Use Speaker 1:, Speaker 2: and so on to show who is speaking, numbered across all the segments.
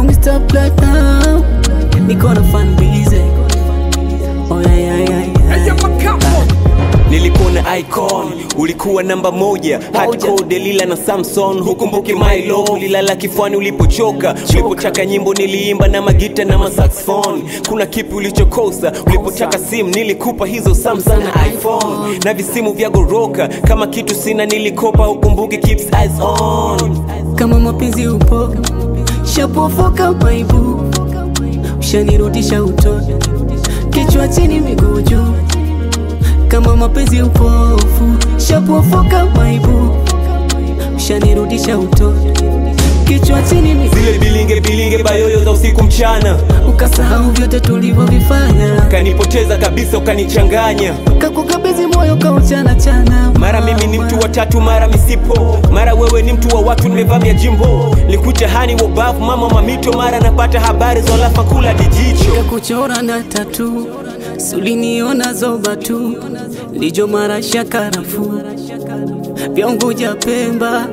Speaker 1: call me Star Platinum. Niko na fan busy. Oh yeah.
Speaker 2: Nilikuona icon, ulikuwa namba moja. Hardcore Delila na Samson, hukumbuki my love. Ulilala kifuani ulipochoka, ulipotaka nyimbo niliimba na magita na masaxophone. Kuna kipi ulichokosa, ulipotaka simu nilikupa hizo Samsung na iPhone. Na visimu vya goroka, kama kitu sina nilikopa, hukumbuki keeps eyes on.
Speaker 1: Kama mapenzi upo, shapofoka maibu, ushanirudisha utoto, kichwa chini miguu juu. Kama mapenzi upofu, shapofoka maibu, ushanirudisha utoto, kichwa chini miguu.
Speaker 2: Zile bilinge bayoyo za usiku mchana,
Speaker 1: ukasahau vyote tulivyovifanya.
Speaker 2: Kanipoteza kabisa ukanichanganya,
Speaker 1: kakukabidhi moyo kauchana chana.
Speaker 2: Mara mimi ni mtu wa tatu, mara misipo, mara wewe ni mtu wa watu, nimevamia jimbo. Likuta hani wabafu, mama mamito, mara napata habari za lafa kula dijicho.
Speaker 1: Kakuchora na tatu, suliniona zoba tu, lijo mara shakarafu, vyaunguja Pemba.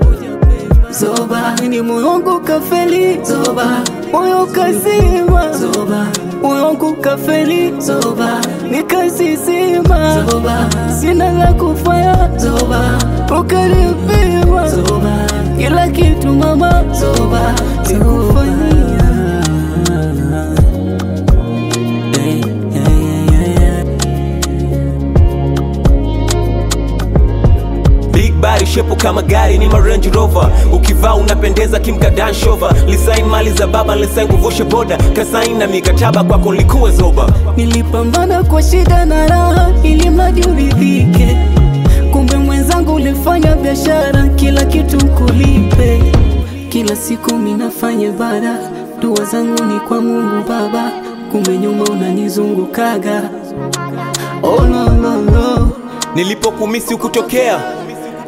Speaker 1: Zoba, ni moyo wangu kafeli. Zoba, moyo kazima. Zoba, moyo wangu kafeli. Zoba, nikasizima. Zoba, sina la kufanya. Zoba, ukaribima. Zoba, kila kitu mama. Zoba, sikufanyia.
Speaker 2: Body shepu kama gari ni ma Range Rover, ukivaa unapendeza Kim Kardashian. Lisain mali za baba, lisain kuvusha boda, kasain na mikataba kwako likuwe zoba.
Speaker 1: Nilipambana kwa shida na raha ili mradi uridhike, kumbe mwenzangu ulifanya biashara, kila kitu kulipe. Kila siku minafanya ibada, dua zangu ni kwa Mungu Baba, kumbe nyuma unanizungukaga. Oh no.
Speaker 2: Nilipokumisi ukutokea,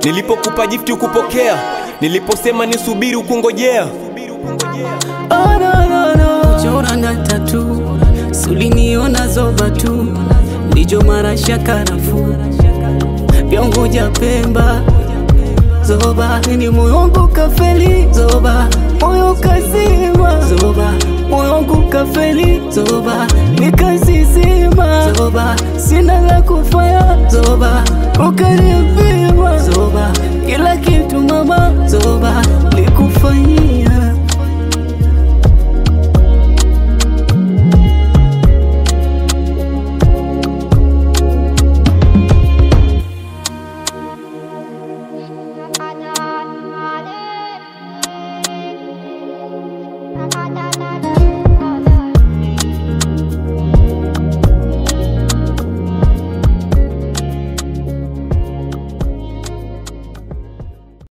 Speaker 2: nilipokupa gifti ukupokea, niliposema nisubiri ukungojea.
Speaker 1: Oh no. Kuchora na tatu, suliniona zoba tu, lijo mara shakarafu, vyaunguja Pemba. Zoba, ni moyo wangu kafeli. Zoba, moyo kazima. Zoba, moyo wangu kafeli. Zoba, nikasizima. Zoba, sina la kufanya. Zoba, ukari